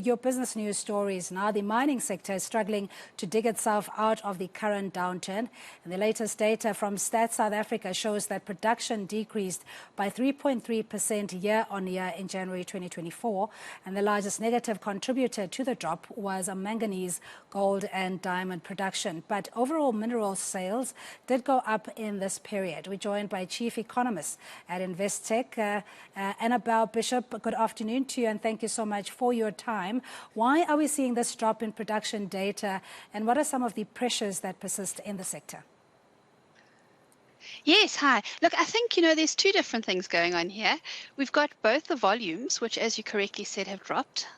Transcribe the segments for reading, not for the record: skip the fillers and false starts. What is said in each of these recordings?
your business news stories now. The mining sector is struggling to dig itself out of the current downturn. And the latest data from Stats South Africa shows that production decreased by 3.3% year-on-year in January 2024. And the largest negative contributor to the drop was a manganese, gold and diamond production. But overall mineral sales did go up in this period. We're joined by Chief Economist at Investec, Annabel Bishop. Good afternoon to you, and thank you so much for your time. Why are we seeing this drop in production data, and what are some of the pressures that persist in the sector? Yes, hi. Look, I think, there's two different things going on here. We've got both the volumes, which, as you correctly said, have dropped.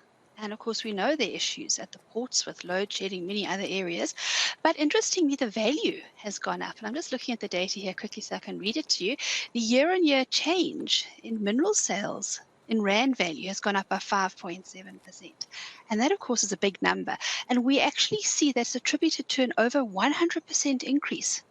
And of course, we know the issues at the ports with load shedding, many other areas. But interestingly, the value has gone up. And I'm just looking at the data here quickly so I can read it to you. The year-on-year change in mineral sales in rand value has gone up by 5.7%. And that, of course, is a big number. And we actually see that's attributed to an over 100% increase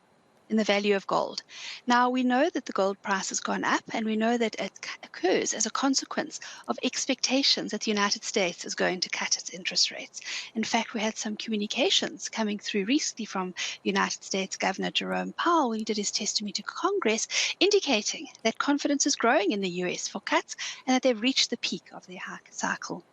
in the value of gold. Now, we know that the gold price has gone up, and we know that it occurs as a consequence of expectations that the United States is going to cut its interest rates. In fact, we had some communications coming through recently from United States Governor Jerome Powell when he did his testimony to Congress, indicating that confidence is growing in the US for cuts and that they've reached the peak of their hike cycle.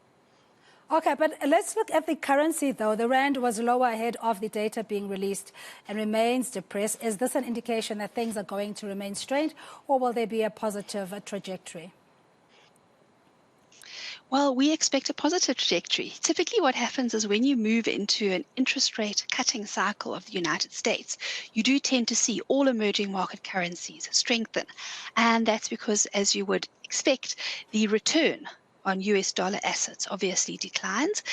Okay, but let's look at the currency, though. The rand was lower ahead of the data being released and remains depressed. Is this an indication that things are going to remain strained, or will there be a positive trajectory? Well, we expect a positive trajectory. Typically what happens is when you move into an interest rate cutting cycle of the United States, you do tend to see all emerging market currencies strengthen. And that's because, as you would expect, the return on US dollar assets obviously declines.